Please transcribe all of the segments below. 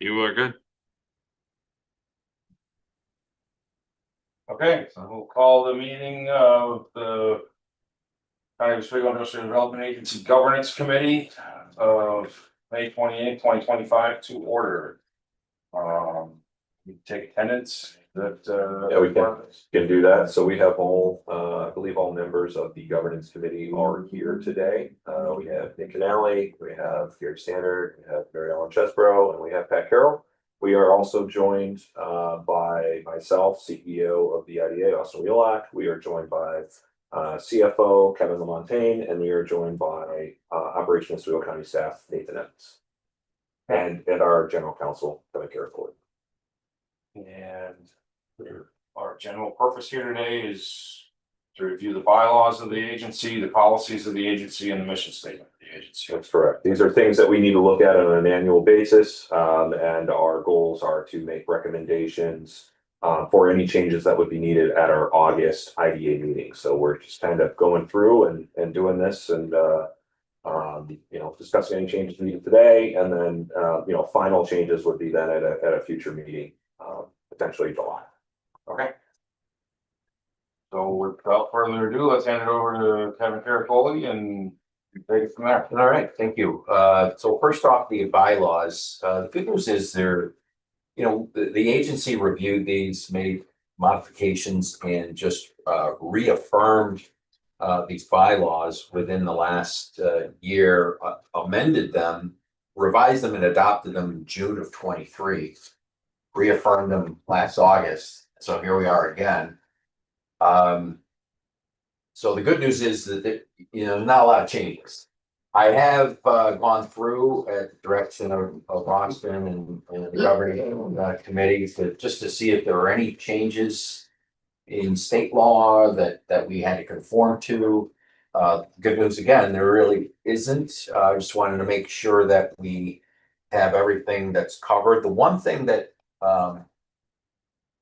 You are good. Okay, so we'll call the meeting of the County of Oswego Industrial Development Agency Governance Committee of May 28th, 2025 to order. You take attendance that Yeah, we can do that. So we have all, I believe all members of the governance committee are here today. We have Nick Canale, we have Gary Standard, we have Mary Ellen Chesbrough, and we have Pat Carroll. We are also joined by myself, CEO of the IDA, Austin Wheelock. We are joined by CFO Kevin Lamontagne, and we are joined by Operations Oswego County staff Nathan Evans, and our general counsel Kevin Carroll. and our general purpose here today is to review the bylaws of the agency, the policies of the agency, and the mission statement of the agency. That's correct. These are things that we need to look at on an annual basis, and our goals are to make recommendations for any changes that would be needed at our August IDA meeting. So we're just kind of going through and doing this and discussing any changes needed today, and then final changes would be then at a future meeting, potentially July. Okay. So without further ado, let's hand it over to Kevin Caracoli and take it from there. All right, thank you. So first off, the bylaws. The good news is the agency reviewed these, made modifications, and just reaffirmed these bylaws within the last year, amended them, revised them, and adopted them in June of 23. Reaffirmed them last August. So here we are again. So the good news is that not a lot of changes. I have gone through at the direction of Austin and the governing committee just to see if there were any changes in state law that we had to conform to. Good news again, there really isn't. I just wanted to make sure that we have everything that's covered. The one thing that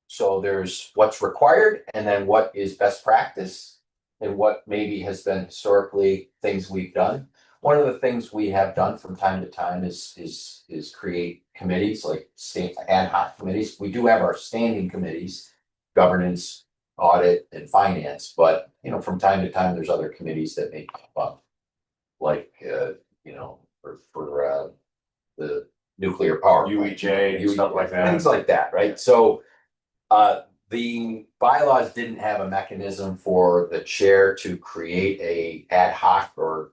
so there's what's required, and then what is best practice, and what maybe has been historically things we've done. One of the things we have done from time to time is create committees, like state ad hoc committees. We do have our standing committees, governance, audit, and finance, but from time to time there's other committees that may pop up, like for the nuclear power UEJ and stuff like that. Things like that, right? So the bylaws didn't have a mechanism for the chair to create a ad hoc or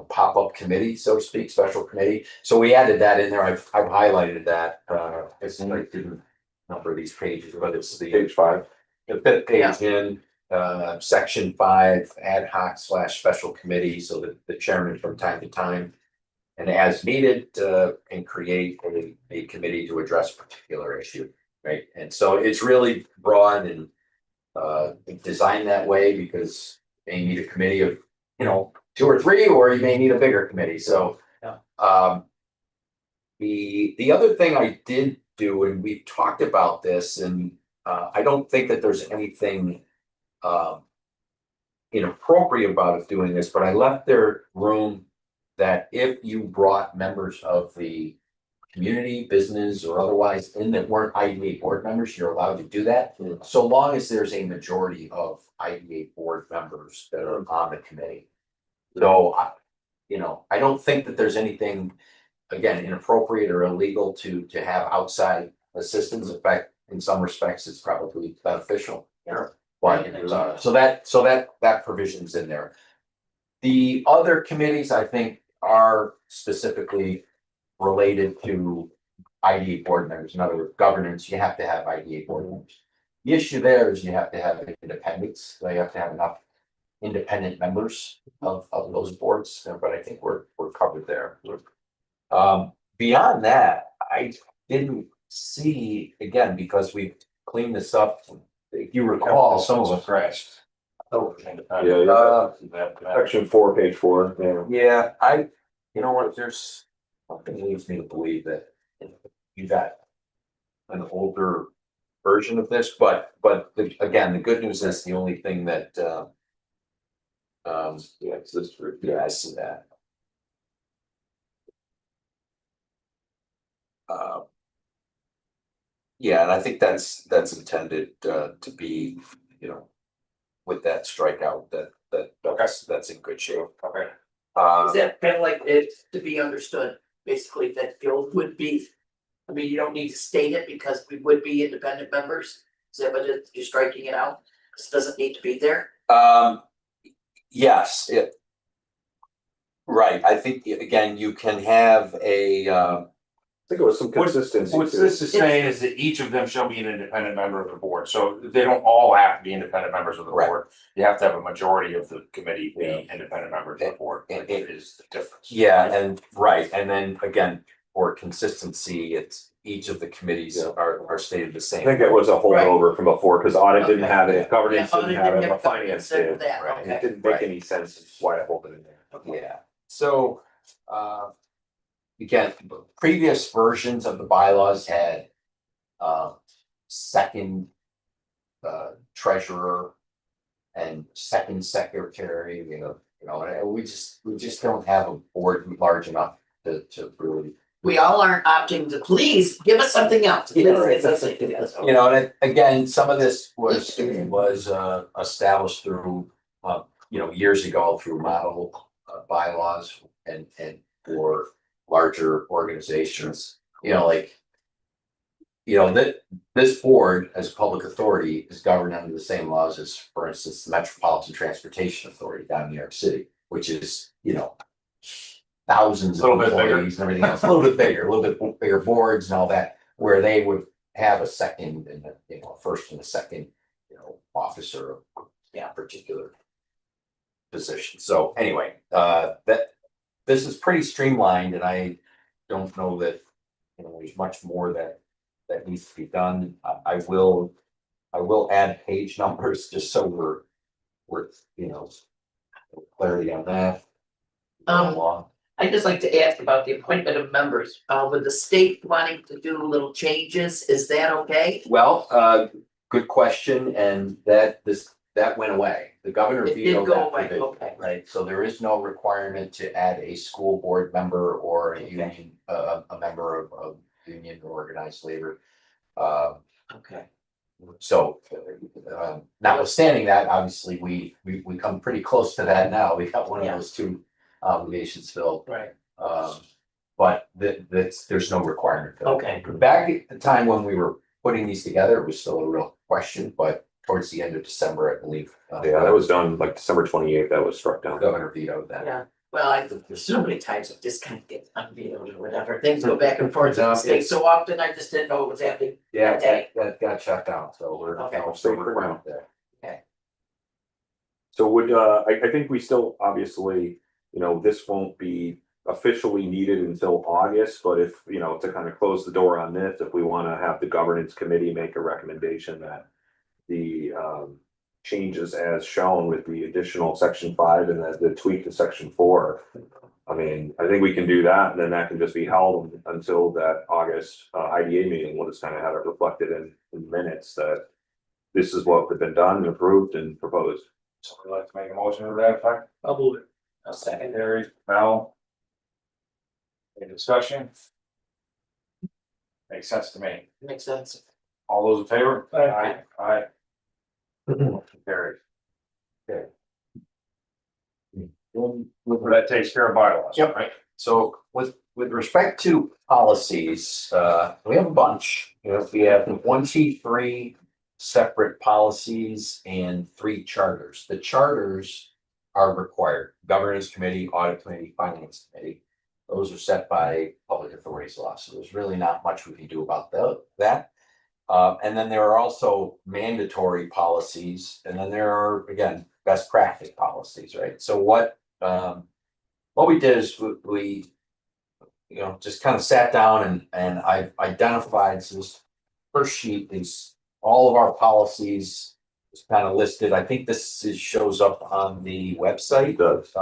pop-up committee, so to speak, special committee. So we added that in there. I've highlighted that. I didn't number these pages, but it's the Page 5. The fifth page in section 5, ad hoc / special committee, so that the chairman from time to time and as needed can create a committee to address a particular issue, right? And so it's really broad and designed that way because they need a committee of 2 or 3, or you may need a bigger committee. So the other thing I did do, and we've talked about this, and I don't think that there's anything inappropriate about it doing this, but I left there room that if you brought members of the community, business, or otherwise in that weren't IDA board members, you're allowed to do that, so long as there's a majority of IDA board members that are on the committee. So, I don't think that there's anything, again, inappropriate or illegal to have outside assistance. In fact, in some respects, it's probably beneficial. But so that provision's in there. The other committees, I think, are specifically related to IDA board members. In other words, governance, you have to have IDA board members. The issue there is you have to have independence. So you have to have enough independent members of those boards, but I think we're covered there. Beyond that, I didn't see, again, because we cleaned this up. If you recall, some of us crashed. Oh, Section 4, page 4. yeah, you know what, there's something leads me to believe that you got an older version of this, but again, the good news is the only thing that it's this group. Yeah, I see that. Yeah, and I think that's intended to be, you know, with that strikeout, that's in good shape. Okay. Is that kind of like it's to be understood, basically that Bill would be, I mean, you don't need to state it because we would be independent members. Is that what you're striking it out? This doesn't need to be there. Yes, right, I think, again, you can have I think it was some consistency. What this is saying is that each of them shall be an independent member of the board, so they don't all have to be independent members of the Right. board. You have to have a majority of the committee be independent members of the board, And- it is the difference. Yeah, and right, and then again, for consistency, it's each of the committees Yeah. are stated the I same. think it was a holdover from before, because audit didn't Okay. have it, governance Yeah, didn't audit have it, didn't but have finance consider did. that, Right. It okay. didn't make Right. any sense why to hold it in there. Yeah, so, again, previous versions of the bylaws had, second, treasurer and second secretary, and we just don't have a board large enough to really, We all aren't opting to please give us something else. Yeah, Please, right. yes. and again, some of this was established through, years ago through model bylaws and for larger organizations, like, that this board as a public authority is governed under the same laws as, for instance, the Metropolitan Transportation Authority down in New York City, which is, thousands A of little bit bigger. employees and everything else, a little bit bigger boards and all that, where they would have a second and a first and a second, officer of particular position. So anyway, this is pretty streamlined, and I don't know that, there's much more that needs to be done. I will add page numbers just so we're clarity on that. I'd just like to ask about the appointment of members, with the state wanting to do little changes, is that okay? Well, good question, and that went away. The governor It did vetoed go that away, provision, okay. right? So there is no requirement to add a school board member or a union, a member of union or organized labor. Okay. So, notwithstanding that, obviously, we come pretty close to that now. We got one of Yeah. those two obligations filled. Right. But there's no requirement for that. Okay. Back at the time when we were putting these together, it was still a real question, but towards the end of December, I believe. Yeah, that was done like December 28th, that was struck down. Governor vetoed that. Yeah, well, there's so many times it just kind of gets unvetoed or whatever, things go back and forth in the state so often, I just didn't know what was happening. Yeah, Okay. that got shut down, so we're. Okay. So we're out there. So I think we still, obviously, this won't be officially needed until August, but if, to kind of close the door on this, if we want to have the governance committee make a recommendation that the changes as shown with the additional section 5 and the tweak to section 4. I mean, I think we can do that, and then that can just be held until that August IDA meeting. We'll just kind of have it reflected in minutes that this is what has been done and approved and proposed. So we'd like to make a motion to that effect. I'll move it. I'll second it. Secondary, Mel. Any discussion? Makes sense to me. Makes sense. All those in favor? Aye. Aye. Motion carried. That takes care of bylaws. Yep. Right? So with respect to policies, we have a bunch. We have 23 separate policies and 3 charters. The charters are required. Governance committee, audit committee, finance committee. Those are set by public authorities law. So there's really not much we can do about that. And then there are also mandatory policies, and then there are, again, best practice policies, right? So what we did is we just kind of sat down and I identified, so this first sheet is all of our policies is kind of listed. I think shows up on the website. It does.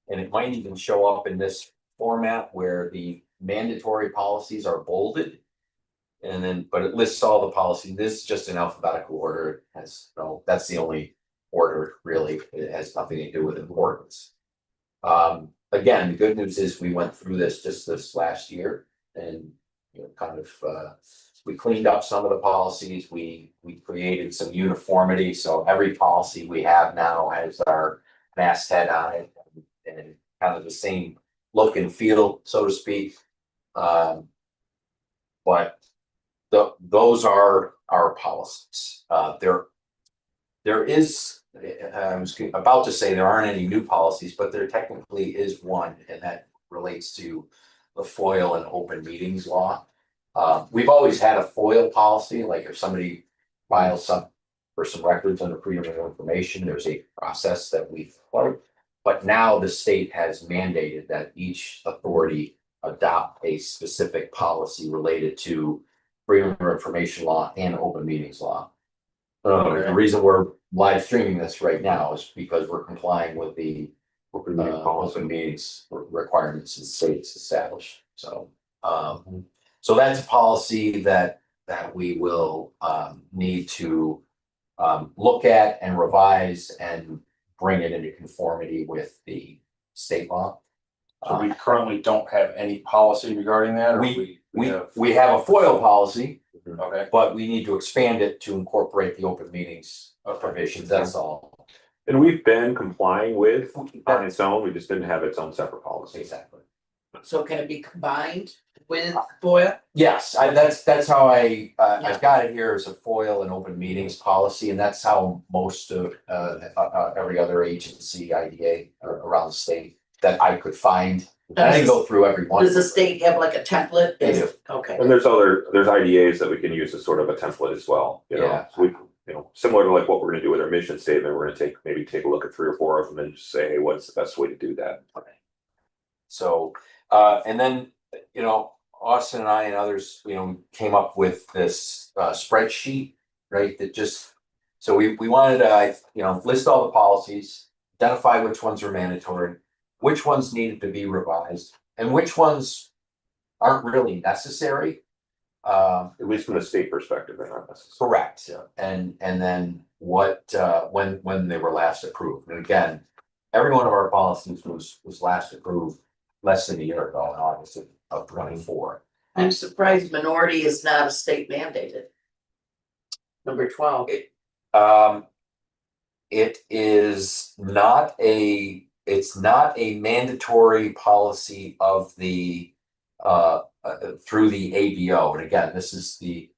And it might even show up in this format where the mandatory policies are bolded. And then, but it lists all the policies. This is just in alphabetical order. That's the only order, really. It has nothing to do with importance. Again, the good news is we went through this just this last year and kind of we cleaned up some of the policies, we created some uniformity, so every policy we have now has our masthead on it. And kind of the same look and feel, so to speak. But those are our policies. There is, I was about to say there aren't any new policies, but there technically is one, and that relates to the FOIL and open meetings law. We've always had a FOIL policy, like if somebody files some for some records under freedom of information, there's a process that we follow. But now the state has mandated that each authority adopt a specific policy related to freedom of information law and open meetings law. The reason we're live streaming this right now is because we're complying with the Open meeting policy. open meetings requirements the state's established. So, so that's a policy that we will need to look at and revise and bring it into conformity with the state law. So we currently don't have any policy regarding that, or we have a FOIL policy, okay, but we need to expand it to incorporate the open meetings provisions, that's all. And we've been complying with on its own, we just didn't have its own separate policy. Exactly. So can it be combined with FOIA? Yes, that's how I've got it here as a FOIL and open meetings policy, and that's how most of every other agency IDA around the state that I could find. I didn't go through every one. Does the state have like a template? They do. Okay. And there's IDAs that we can use as sort of a template as well, you know, Yeah. so we, you know, similar to like what we're gonna do with our mission statement, we're gonna maybe take a look at 3 or 4 of them and just say, hey, what's the best way to do that? So, and then, you know, Austin and I and others, you know, came up with this spreadsheet, right? That just, so we wanted to, you know, list all the policies, identify which ones are mandatory, which ones needed to be revised, and which ones aren't really necessary. At least from the state perspective, they're not necessary. Correct. And then what, when they were last approved. And again, every one of our policies was last approved less than a year ago in August of 24. I'm surprised minority is not a state mandated. Number 12. It is not it's not a mandatory policy of the through the ABO. And again, this is the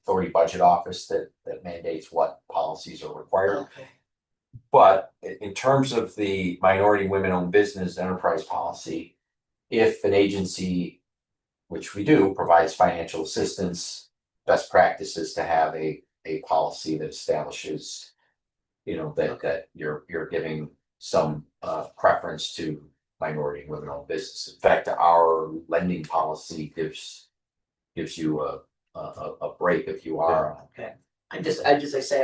authority budget office that mandates what policies are required. Okay. But in terms of the minority women-owned business enterprise policy, if an agency, which we do, provides financial assistance, best practices to have a policy that establishes, you know, that you're giving some preference to minority women-owned business. In fact, our lending policy gives you a break if you are. Okay. I say,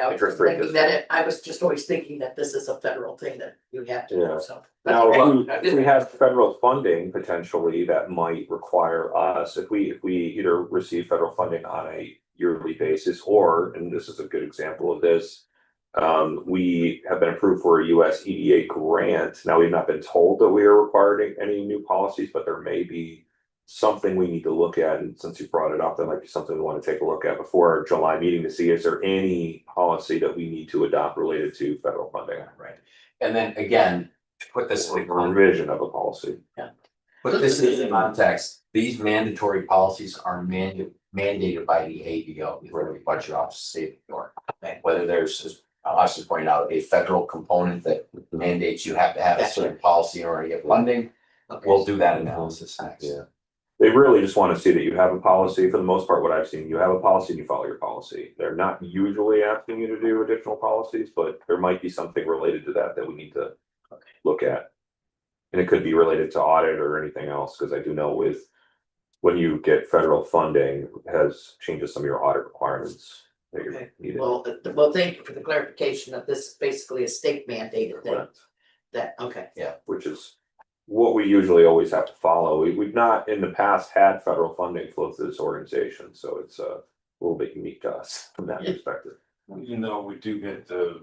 I was just thinking that I was just always thinking that this is a federal thing that you have to Yeah. do, so. Now, Okay. if we have federal funding potentially that might require us, if we either receive federal funding on a yearly basis, or, and this is a good example of this. We have been approved for a US EDA grant. Now, we've not been told that we are requiring any new policies, but there may be something we need to look at. And since you brought it up, that might be something we want to take a look at before our July meeting to see, is there any policy that we need to adopt related to federal funding? Right. And then again, to put this Or in a revision of a policy. Put this in context, these mandatory policies are mandated by the ABO, the Authority Budget Office of State of New York. Okay. Whether there's, as Austin pointed out, a federal component that mandates you have to have a certain policy in order to get funding, we'll do that analysis next. Yeah. They really just want to see that you have a policy. For the most part, what I've seen, you have a policy and you follow your policy. They're not usually asking you to do additional policies, but there might be something related to that we need to look at. And it could be related to audit or anything else, because I do know when you get federal funding, it has changes some of your audit requirements that you're Okay. needed. Well, thank you for the clarification that this is basically a state mandated thing. Correct. That, okay. Which is what we usually always have to follow. We've not in the past had federal funding flow through this organization, so it's a little bit unique to us from that perspective. even though we do get the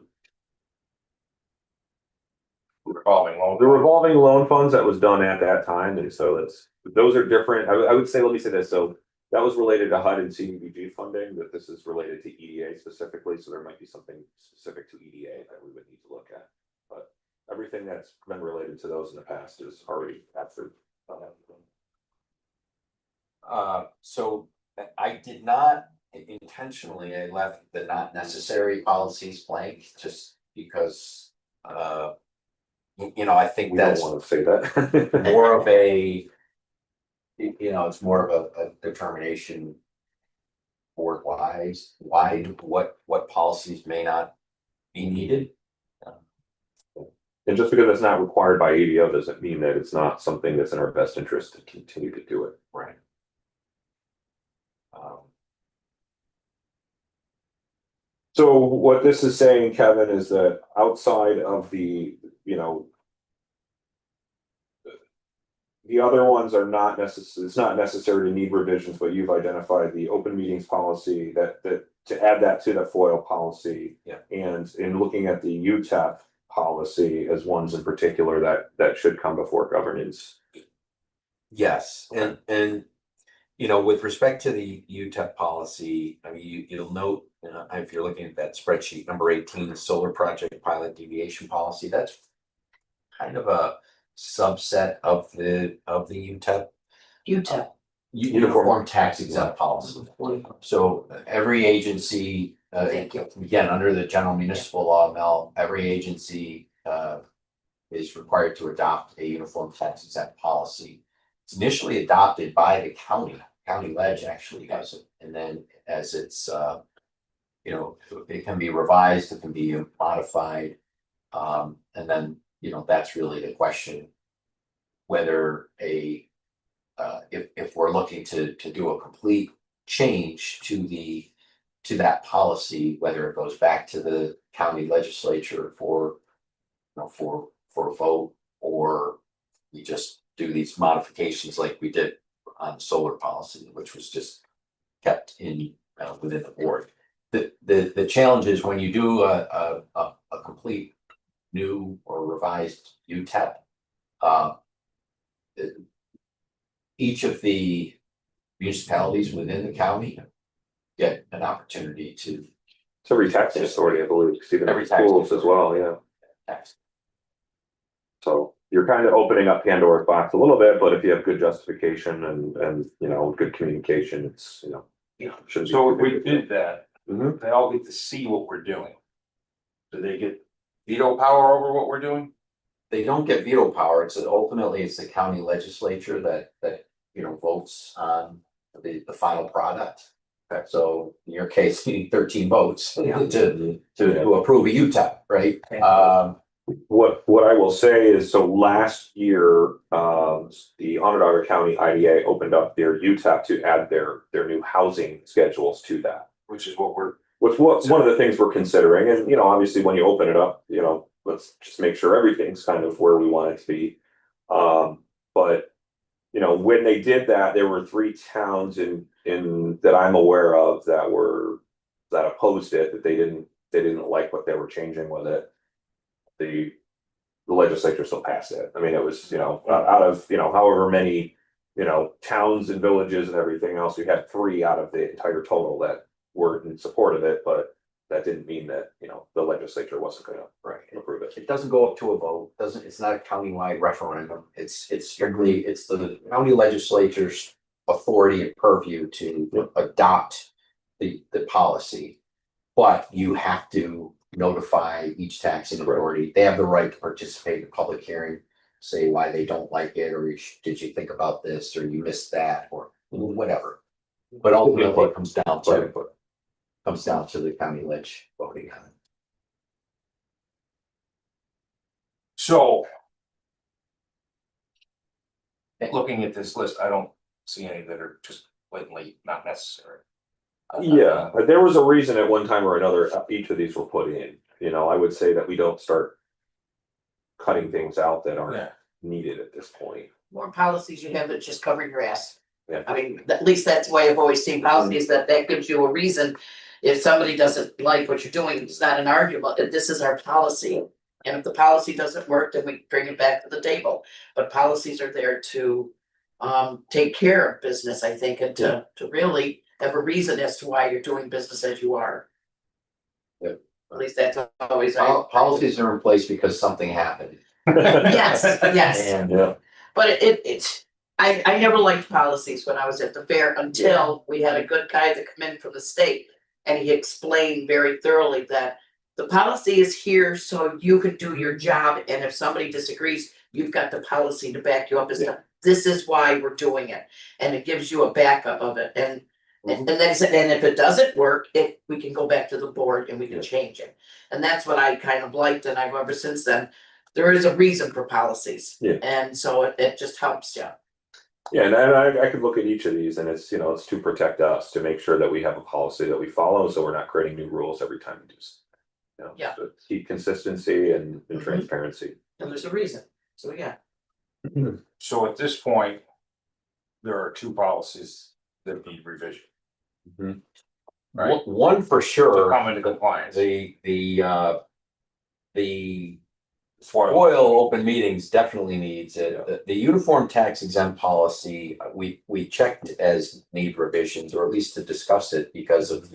revolving loan. The revolving loan funds, that was done at that time, and so those are different. I would say, let me say this, so That was related to HUD and CDBG funding, but this is related to EDA specifically, so there might be something specific to EDA that we would need to look at. But everything that's been related to those in the past is already captured. So I did not intentionally, I left the not necessary policies blank just because, I think We don't that's want to say that. more of a, it's more of a determination board wise, what policies may not be needed. And just because it's not required by ADO doesn't mean that it's not something that's in our best interest to continue to do it. Right. So what this is saying, Kevin, is that outside of the, the other ones are not necessary, it's not necessary to need revisions, but you've identified the open meetings policy that to add that to the FOIL policy. Yeah. And in looking at the UTEP policy as ones in particular that should come before governance. Yes, and with respect to the UTEP policy, I mean, you'll note, if you're looking at that spreadsheet, number 18, the solar project pilot deviation policy, that's kind of a subset of the UTEP. UTEP. Uniform tax exempt policy. So every agency, Thank you. again, under the general municipal law, Mel, every agency is required to adopt a uniform tax exempt policy. It's initially adopted by the county ledge actually does it, and then as it's it can be revised, it can be modified, and then that's really the question whether if we're looking to do a complete change to that policy, whether it goes back to the county legislature for a vote, or we just do these modifications like we did on solar policy, which was just kept in within the board. The challenge is when you do a complete new or revised UTEP, each of the municipalities within the county get an opportunity to It's every tax authority, I believe, because even Every tax schools as well, yeah. tax. So you're kind of opening up Pandora's box a little bit, but if you have good justification and good communication, it's, shouldn't be. So if we did that, Mhm. they all get to see what we're doing. Do they get veto power over what we're doing? They don't get veto power. Ultimately it's the county legislature that votes on the final product. Okay. So in your case, you need 13 votes Yeah. to approve a UTEP, right? What I will say is, so last year, the Onondaga County IDA opened up their UTEP to add their new housing schedules to that. Which is what we're. One of the things we're considering, and obviously when you open it up, let's just make sure everything's kind of where we want it to be. But when they did that, there were 3 towns in that I'm aware of that opposed it, that they didn't like what they were changing with it. The legislature still passed it. I mean, it was, out of, however many, towns and villages and everything else, we had 3 out of the entire total that were in support of it, but that didn't mean that, the legislature wasn't gonna approve it. It doesn't go up to a vote, it's not a countywide referendum, it's strictly, it's the county legislature's authority and purview to adopt the policy. But you have to notify each taxing authority, they have the right to participate in a public hearing, say why they don't like it, or did you think about this, or you missed that, or whatever. But ultimately it comes down to the county ledge voting on it. So. Looking at this list, I don't see any that are just blatantly not necessary. Yeah, but there was a reason at one time or another, each of these were put in, I would say that we don't start cutting things out that aren't Yeah. needed at this point. More policies you have that just covering your ass. Yeah. I mean, at least that's the way I've always seen policies, that gives you a reason. If somebody doesn't like what you're doing, it's not an argument, that this is our policy. And if the policy doesn't work, then we bring it back to the table. But policies are there to take care of business, I think, and to really have a reason as to why you're doing business as you are. Yep. At least that's always. Policies are in place because something happened. Yes, yes. And Yeah, But I never liked policies when I was at the fair until we had a good guy that come in from the state. And he explained very thoroughly that the policy is here so you can do your job, and if somebody disagrees, you've got the policy to back you up as to, this is why we're doing it. And it gives you a backup of it, and then he said, and if it doesn't work, we can go back to the board and we can change it. And that's what I kind of liked, and I've ever since then, there is a reason for policies. Yeah. And so it just helps you. yeah, and I could look at each of these and it's, it's to protect us, to make sure that we have a policy that we follow, so we're not creating new rules every time we do something. Yeah. So keep consistency and Mhm. transparency. And there's a reason, so yeah. So at this point, there are two policies that need revision. Right. one for To sure, come into compliance. the Foil. oil open meetings definitely needs it. The uniform tax exempt policy, we checked as need revisions, or at least to discuss it because of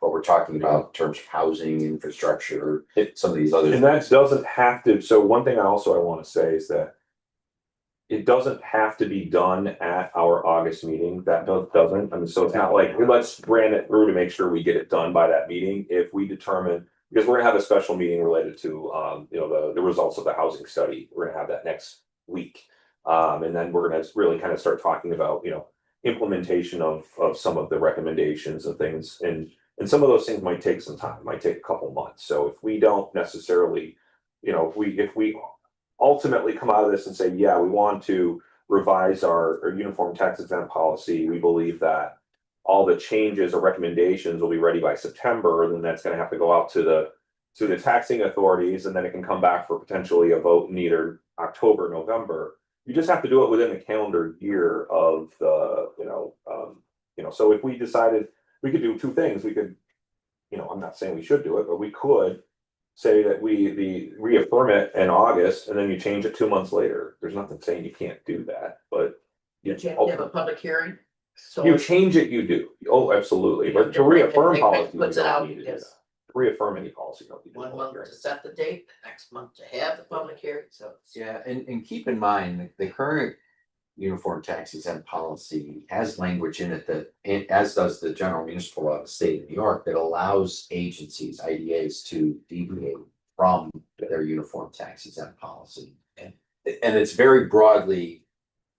what we're talking about in terms of housing, infrastructure, some of these other. And that doesn't have to, so one thing I want to say is that it doesn't have to be done at our August meeting. That doesn't, I mean, so it's not like, let's ran it through to make sure we get it done by that meeting. If we determine, because we're gonna have a special meeting related to, the results of the housing study. We're gonna have that next week. And then we're gonna really kind of start talking about, implementation of some of the recommendations and things. And some of those things might take some time, might take a couple months. So if we don't necessarily, if we ultimately come out of this and say, yeah, we want to revise our uniform tax exempt policy, we believe that all the changes or recommendations will be ready by September, and then that's going to have to go out to the taxing authorities, and then it can come back for potentially a vote in either October or November. You just have to do it within the calendar year of the, so if we decided we could do two things, we could, I'm not saying we should do it, but we could say that we reaffirm it in August, and then you change it 2 months later. There's nothing saying you can't do that, but You have a public hearing, so. you change it, you do. Oh, absolutely. But to reaffirm policy, you Puts it don't out, need to do yes. that. To reaffirm any policy, you don't need to do 1 a month public to set the date, the next month to have the public hearing, so. Yeah, and keep in mind, the current uniform tax exempt policy has language in it that, as does the general municipal law of the state of New York, that allows agencies, IDAs, to deviate from their uniform tax exempt policy. And it's very broadly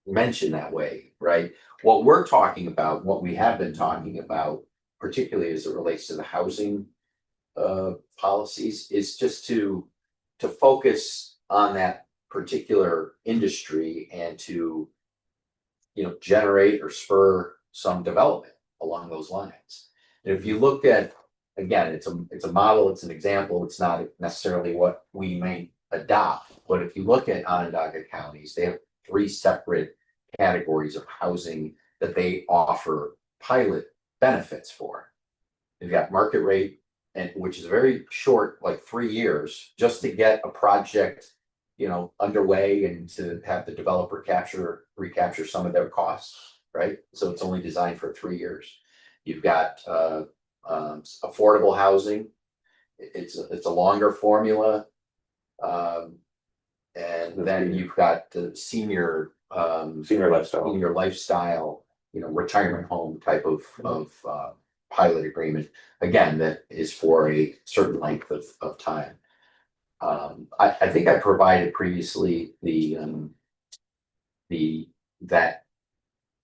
mentioned that way, right? What we're talking about, what we have been talking about, particularly as it relates to the housing policies, is just to focus on that particular industry and to generate or spur some development along those lines. And if you look at, again, it's a model, it's an example, it's not necessarily what we may adopt, but if you look at Onondaga counties, they have 3 separate categories of housing that they offer pilot benefits for. They've got market rate, and which is very short, like 3 years, just to get a project underway and to have the developer recapture some of their costs, right? So it's only designed for 3 years. You've got affordable housing. It's a longer formula. And then you've got the senior lifestyle, retirement home type of pilot agreement. Again, that is for a certain length of time. I think I provided previously that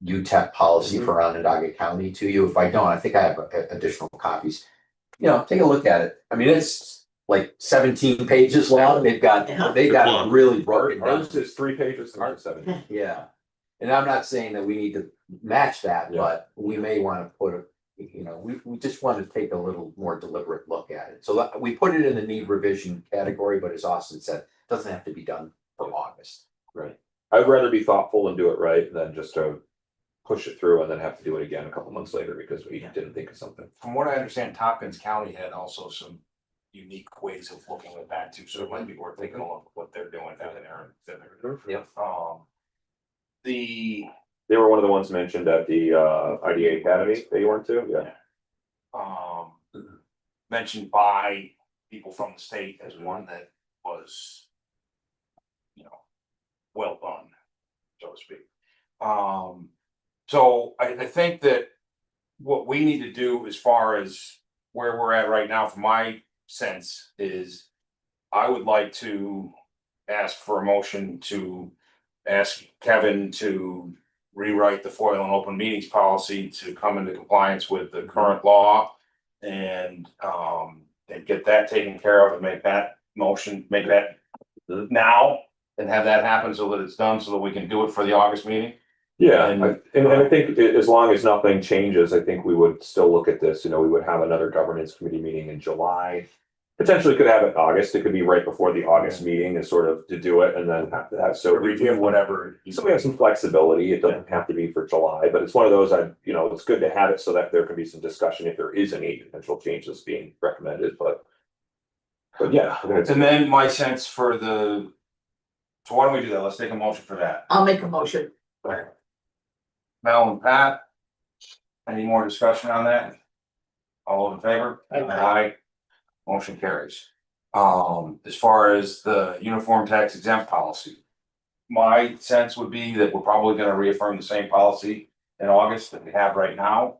UTEP policy for Onondaga County to you. If I don't, I think I have additional copies. Take a look at it. I mean, it's like 17 pages long. They got it really broken down. Ours is 3 pages, ours is 7. Yeah, and I'm not saying that we need to match that, Yeah. but we may want to put we just want to take a little more deliberate look at it. So we put it in the need revision category, but as Austin said, it doesn't have to be done for August. Right. I'd rather be thoughtful and do it right than just to push it through and then have to do it again a couple months later because we didn't think of something. From what I understand, Tompkins County had also some unique ways of looking at that too, so it might be worth taking a look at what they're doing down there. Yeah. The They were one of the ones mentioned at the IDA Academy that you went to, yeah. Mentioned by people from the state as one that was, you know, well done, so to speak. So I think that what we need to do as far as where we're at right now, from my sense, is I would like to ask for a motion to ask Kevin to rewrite the FOIL and open meetings policy to come into compliance with the current law and get that taken care of and make that motion, make that now and have that happen so that it's done so that we can do it for the August meeting. Yeah, And- and I think as long as nothing changes, I think we would still look at this, you know, we would have another governance committee meeting in July. Potentially could have it in August, it could be right before the August meeting is sort of to do it and then have to have, so we Review have whatever. So we have some flexibility, it doesn't have to be for July, but it's one of those, you know, it's good to have it so that there can be some discussion if there is any potential changes being recommended, but. But yeah. I think it's- And then my sense for the, so why don't we do that? Let's take a motion for that. I'll make a motion. Mel and Pat, any more discussion on that? All in favor? Aye. Motion carries. As far as the uniform tax exempt policy. My sense would be that we're probably gonna reaffirm the same policy in August that we have right now.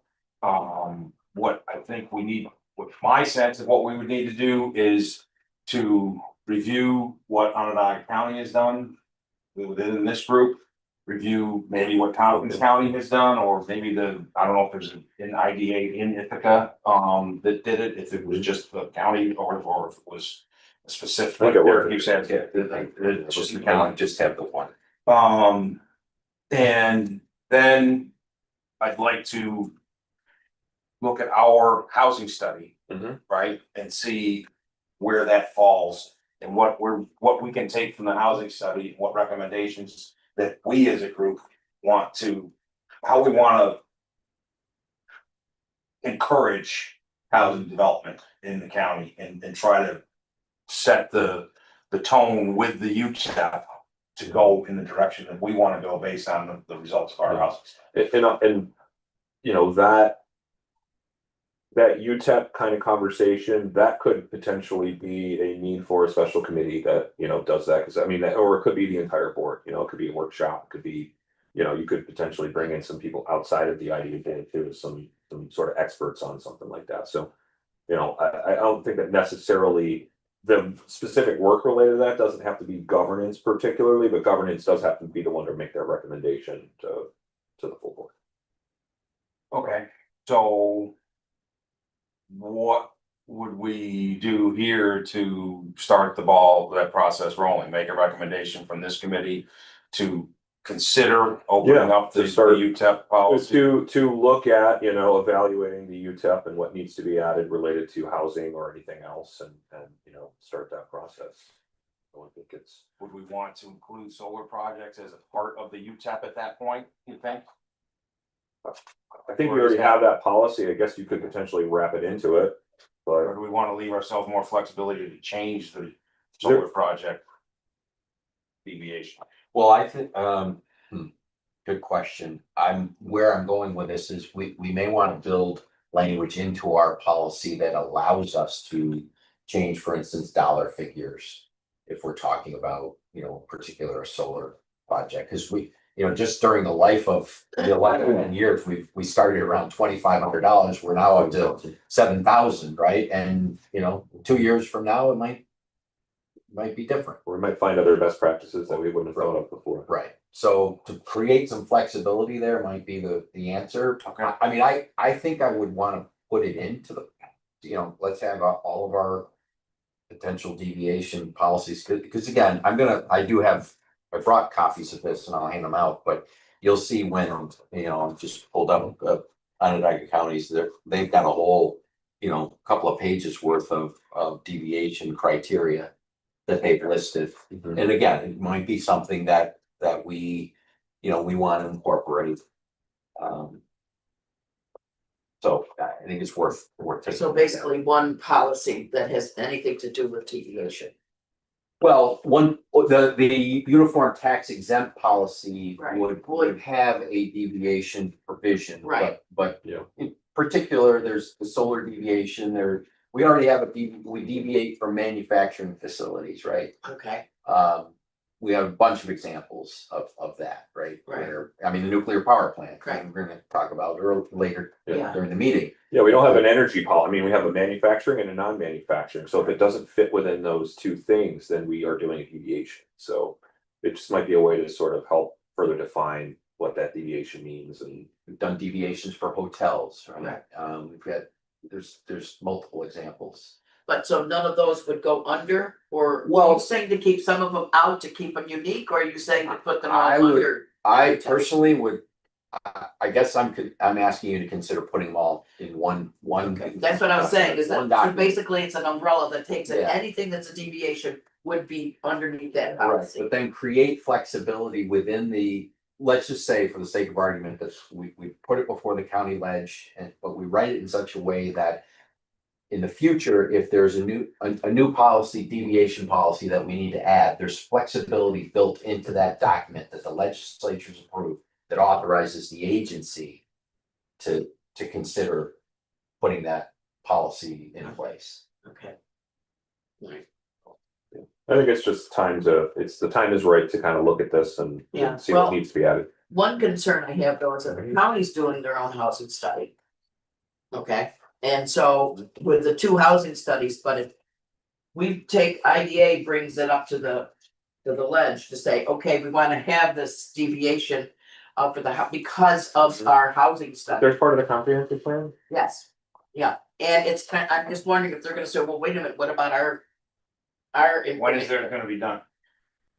What I think we need, what my sense of what we would need to do is to review what Onondaga County has done within this group. Review maybe what Tompkins County has done, or maybe I don't know if there's an IDA in Ithaca, that did it, if it was just the county or if it was a specific. I think it was. Like you said, it's just the I county. just have the one. And then I'd like to look at our housing study, Mhm. right, and see where that falls and what we can take from the housing study, what recommendations that we as a group want to, how we wanna encourage housing development in the county and try to set the tone with the youth staff to go in the direction that we wanna go based on the results of our Yeah. housing study. And, you know, that UTEP kind of conversation, that could potentially be a need for a special committee that, you know, does that, because I mean, or it could be the entire board, you know, it could be a workshop, it could be, you know, you could potentially bring in some people outside of the IDA too, some sort of experts on something like that, so, you know, I don't think that necessarily the specific work related to that doesn't have to be governance particularly, but governance does have to be the one to make that recommendation to the full board. Okay, so what would we do here to start that process rolling? Make a recommendation from this committee to consider opening up the to start- UTEP policy? To look at, you know, evaluating the UTEP and what needs to be added related to housing or anything else and, you know, start that process. I don't think it's. Would we want to include solar projects as a part of the UTEP at that point, you think? I think we already have that policy. I guess you could potentially wrap it into it, Or but do we want to leave ourselves more flexibility to change the solar project deviation? Well, I think, good question. Where I'm going with this is we may want to build language into our policy that allows us to change, for instance, dollar figures. If we're talking about, you know, particular solar project, because just during the life of the 11 years, we started around $2,500. We're now up to 7,000, right? And 2 years from now, it might be different. we might find other best practices that we wouldn't have thought of before. Right. So to create some flexibility there might be the answer. Okay. I mean, I think I would want to put it into let's have all of our potential deviation policies, because again, I brought copies of this and I'll hand them out, but you'll see when, I'm just pulled up Onondaga counties, they've got a whole, couple of pages worth of deviation criteria that they've listed. Mhm. And again, it might be something that we, we want to incorporate. So I think it's worth taking. So basically one policy that has anything to do with deviation. Well, the uniform tax exempt policy Right. would have a deviation provision. Right. But Yeah. in particular, there's the solar deviation we already have we deviate from manufacturing facilities, right? Okay, We have a bunch of examples of that, right? Right. Where, I mean, the nuclear power plant, Correct. we're gonna talk about later Yeah. during the meeting. Yeah, we don't have an energy policy. I mean, we have a manufacturing and a non-manufacturing. So if it doesn't fit within those two things, then we are doing a deviation. So it just might be a way to sort of help further define what that deviation means and. We've done deviations for hotels, right? Right. We've got, there's multiple examples. but so none of those would go under, or Well- are you saying to keep some of them out to keep them unique, or are you saying to put them all I would- under? I personally would, I guess I'm asking you to consider putting them all in one. Okay, that's what I was saying, is that, One so document. basically it's an umbrella that takes it, Yeah. anything that's a deviation would be underneath that Right, policy. but then create flexibility within let's just say for the sake of argument, that we put it before the county ledge but we write it in such a way that. In the future, if there's a new policy, deviation policy that we need to add, there's flexibility built into that document that the legislature's approved. That authorizes the agency to consider putting that policy in place. Okay. Right. I think it's just the time is right to kind of look at this and Yeah, see what well- needs to be added. One concern I have though is that the county's doing their own housing study. Okay, and so with the two housing studies, but if we take IDA brings it up to the ledge to say, okay, we wanna have this deviation for because of our housing study. There's part of the comprehensive plan? Yes, yeah, and it's I'm just wondering if they're gonna say, well, wait a minute, what about our? When is there gonna be done?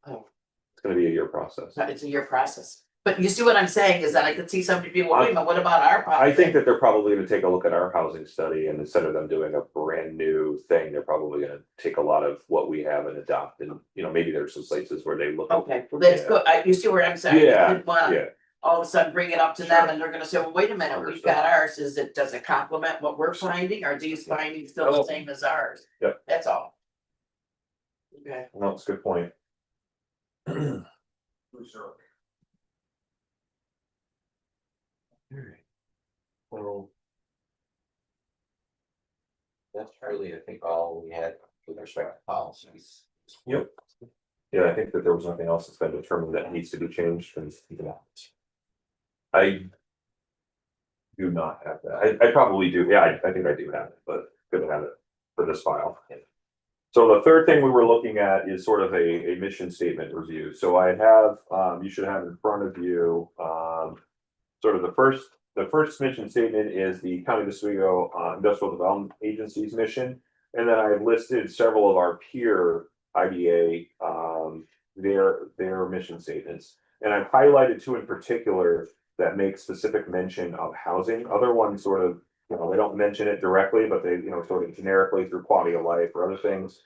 It's gonna be a year process. It's a year process, but you see what I'm saying is that I could see somebody being, well, wait a minute, what about our? I think that they're probably gonna take a look at our housing study and instead of them doing a brand new thing, they're probably gonna take a lot of what we have and adopt and, maybe there's some places where they look. Okay, well, that's Yeah. good, you see where I'm saying, I Yeah, didn't wanna yeah, all of a sudden bring it up to them and they're gonna say, well, wait a minute, we've got ours, does it complement what we're finding, are these findings still the same as ours? Yep. That's all. Okay. no, it's a good point. Well. That's really, I think, all we had with respect to policies. Yep. Yeah, I think that there was nothing else that's been determined that needs to be changed and. I. Do not have that. I probably do. Yeah, I think I do have it, but good to have it for this file. So the third thing we were looking at is sort of a mission statement review. So I have, you should have in front of you, sort of the first mission statement is the County of Oswego Industrial Development Agency's mission. And then I've listed several of our peer IDA, their mission statements. And I've highlighted two in particular that make specific mention of housing. Other ones sort of, they don't mention it directly, but they, sort of generically through quality of life or other things.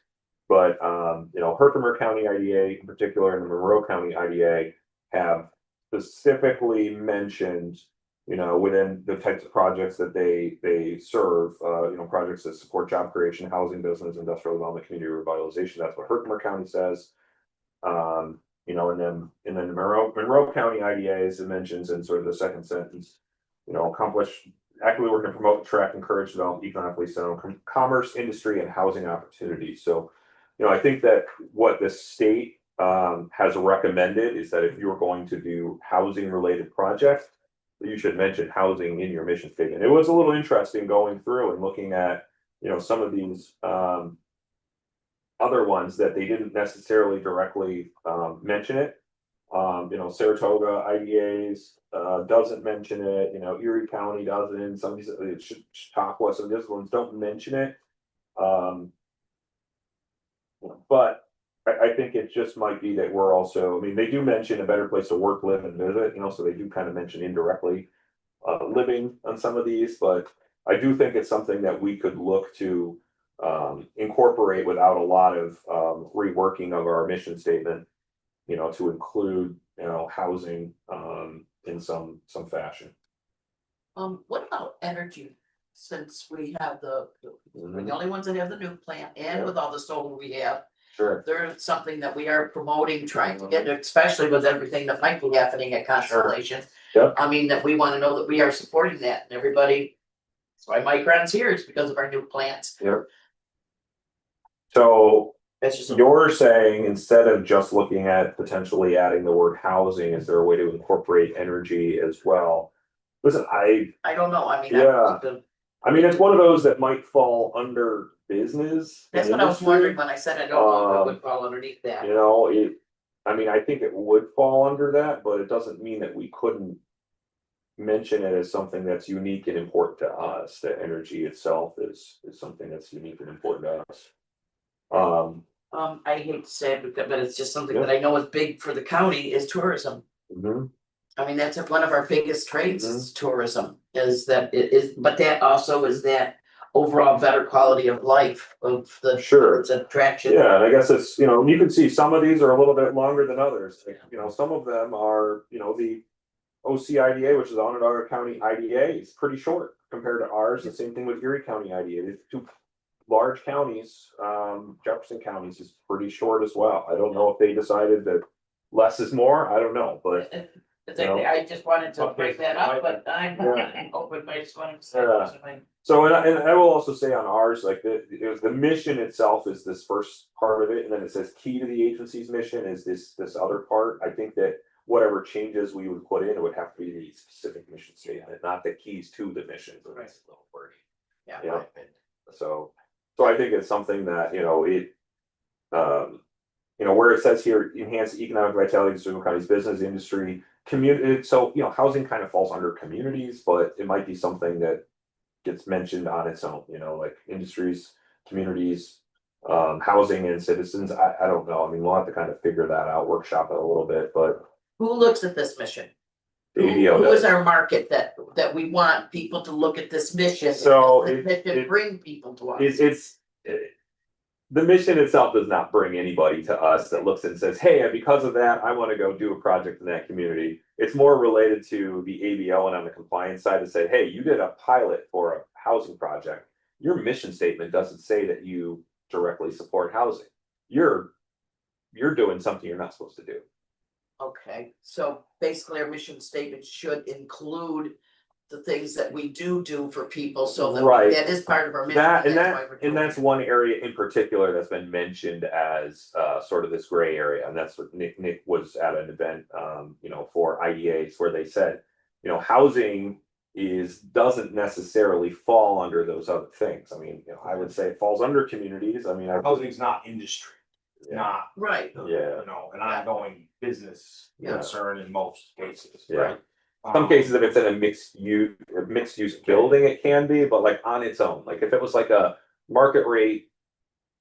But, Herkimer County IDA in particular and the Monroe County IDA have specifically mentioned, within the types of projects that they serve, projects that support job creation, housing, business, industrial development, community revitalization. That's what Herkimer County says. And then the Monroe County IDA, as it mentions in sort of the second sentence, accomplish actively work and promote, attract, encourage, develop economically sound commerce, industry, and housing opportunities. So, I think that what the state has recommended is that if you were going to do housing related projects, you should mention housing in your mission statement. It was a little interesting going through and looking at, some of these other ones that they didn't necessarily directly mention it. Saratoga IDAs doesn't mention it, Erie County doesn't, some of these Chautauqua, some of these ones don't mention it. But I think it just might be that we're also, they do mention a better place to work, live and visit, so they do kind of mention indirectly living on some of these, but I do think it's something that we could look to incorporate without a lot of reworking of our mission statement, to include, housing in some fashion. What about energy? Since we have we're the only ones that have the new plant and with all the solar we have, Sure. There's something that we are promoting, trying to get, especially with everything that might be happening at Constellation. Yep. I mean, that we wanna know that we are supporting that and everybody. That's why Mike Grant's here, is because of our new plants. So That's just. you're saying instead of just looking at potentially adding the word housing, is there a way to incorporate energy as well? Listen, I don't know, I mean. Yeah. I mean, it's one of those that might fall under business. That's and what I was industry. wondering when I said I don't know if it would fall underneath that. You know, I mean, I think it would fall under that, but it doesn't mean that we couldn't mention it as something that's unique and important to us, that energy itself is something that's unique and important to us. I hate to say it, but it's just something Yeah. that I know is big for the county is tourism. Mhm. I mean, that's one of our biggest trades is tourism, is that it is, but that also is that overall better quality of life of the. Sure. It's an attraction. Yeah, and I guess it's, you know, you can see some of these are a little bit longer than others, like, you know, some of them are, you know, the OCIDA, which is Onondaga County IDA, is pretty short compared to ours. The same thing with Erie County IDA. These two large counties, Jefferson counties is pretty short as well. I don't know if they decided that less is more. I don't know, but It's like, I just wanted to break that up, but I'm Yeah. open, I just wanted to say. Yeah. something. so, and I will also say on ours, like the mission itself is this first part of it, and then it says key to the agency's mission is this other part. I think that whatever changes we would put in, it would have to be the specific mission statement, not the keys to the mission. So that's a little wordy. Yeah. Yeah. So I think it's something that, you know, you know, where it says here, enhance economic vitality of Oswego County's business industry, community. So, you know, housing kind of falls under communities, but it might be something that gets mentioned on its own, you know, like industries, communities, housing and citizens. I don't know. I mean, we'll have to kind of figure that out, workshop it a little bit, but Who looks at this mission? the ADO Who is does. our market that we want people to look at this mission? So This mission bring people to us. The mission itself does not bring anybody to us that looks and says, hey, because of that, I want to go do a project in that community. It's more related to the ABO and on the compliance side to say, hey, you did a pilot for a housing project. Your mission statement doesn't say that you directly support housing. You're doing something you're not supposed to do. Okay, so basically our mission statement should include the things that we do for people, so that Right. that is part of our mission. That and that's why we're doing that's it. one area in particular that's been mentioned as sort of this gray area, and that's what Nick was at an event, you know, for IDAs where they said, you know, housing doesn't necessarily fall under those other things. I mean, you know, I would say it falls under communities. I mean, Housing's not industry, Yeah. not, Right, Yeah. you know, an ongoing business Yeah. concern in most cases. Yeah. Some cases, if it's in a mixed use building, it can be, but like on its own, like if it was like a market rate,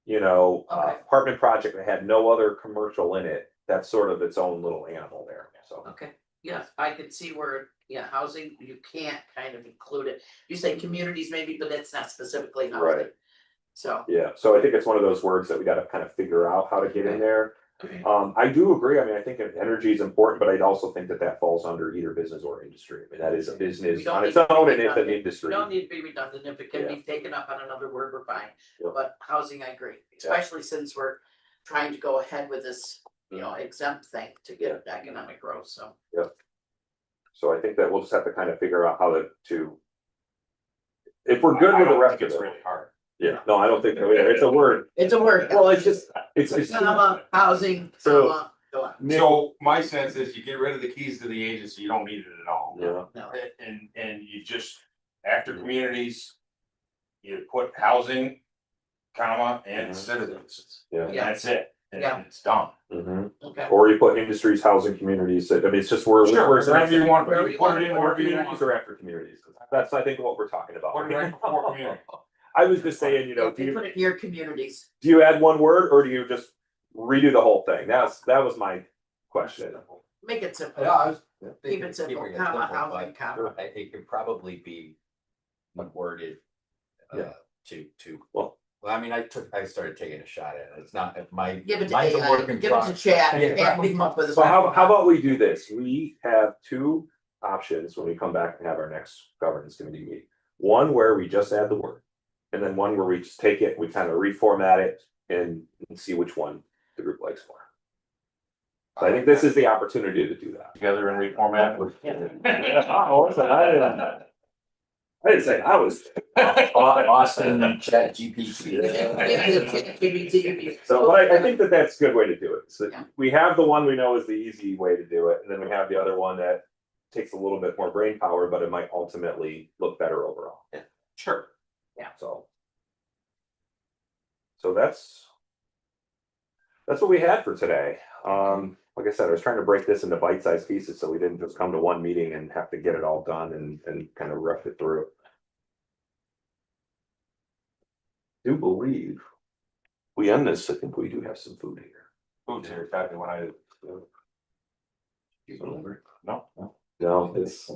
you know, Okay. apartment project that had no other commercial in it, that's sort of its own little animal there, so. okay, yes, I could see where, housing, you can't kind of include it. You say communities maybe, but that's not specifically housing. Right. So, Yeah, so I think it's one of those words that we gotta kind of figure out how to get in there. okay. I do agree, I mean, I think energy is important, but I also think that falls under either business or industry. I mean, that is a We business don't on its need to be own and it's an redundant. We industry. don't need to be redundant, if it can be taken up on another word, we're fine, Yep. but housing, I agree, especially since we're trying to go ahead with this, exempt thing to get economic growth, so. So I think that we'll just have to kind of figure out how to. If we're good with the rest of It's it. really hard. Yeah, no, I don't think, it's a word. It's a word. Well, it's just, it's. Comma, housing, So- comma, go on. So my sense is you get rid of the keys to the agency, you don't need it at all. Yeah, No, And you just, after communities, you put housing, comma, and Mhm. citizens. yeah. And that's it, and Yeah. it's done. Mhm. okay, Or you put industries, housing, communities, I mean, it's just where. Wherever you want, Wherever you you put want. it in Or wherever you communities want. or after communities, that's, I think, what we're talking about. Put it in before community. I was just saying, you know, if you put it near communities, do you add one word or do you just redo the whole thing? That was my question. make it simple. Yeah, I was Keep thinking it simple, keeping it comma, simple, housing, but comma. it could probably be worded. Yeah. To, Well, I mean, I started taking a shot at it, it's not, mine's Give it to a AI, work in give it to progress. chat, Yeah. and we come up with a. so how about we do this? We have two options when we come back and have our next governance committee meeting. One where we just add the word, and then one where we just take it, we kind of reformat it, and see which one the group likes more. So I think this is the opportunity to do that. Together and reformat. Oh, listen, I didn't say I was. Austin, Chat GPT. So but I think that that's a good way to do it. So Yeah. we have the one we know is the easy way to do it, and then we have the other one that takes a little bit more brain power, but it might ultimately look better overall. Sure. So that's what we had for today. Like I said, I was trying to break this into bite-sized pieces, so we didn't just come to one meeting and have to get it all done and kind of rough it through. Do believe we end this, I think we do have some food here. Food's here, exactly when I. No, No, it's,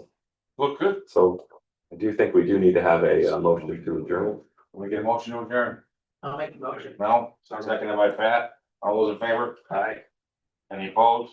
look good. so I do think we do need to have a motion to adjourn. We get a motion to adjourn. I'll make a motion. No, seconded by Pat. All those in favor? Aye. Any opposed?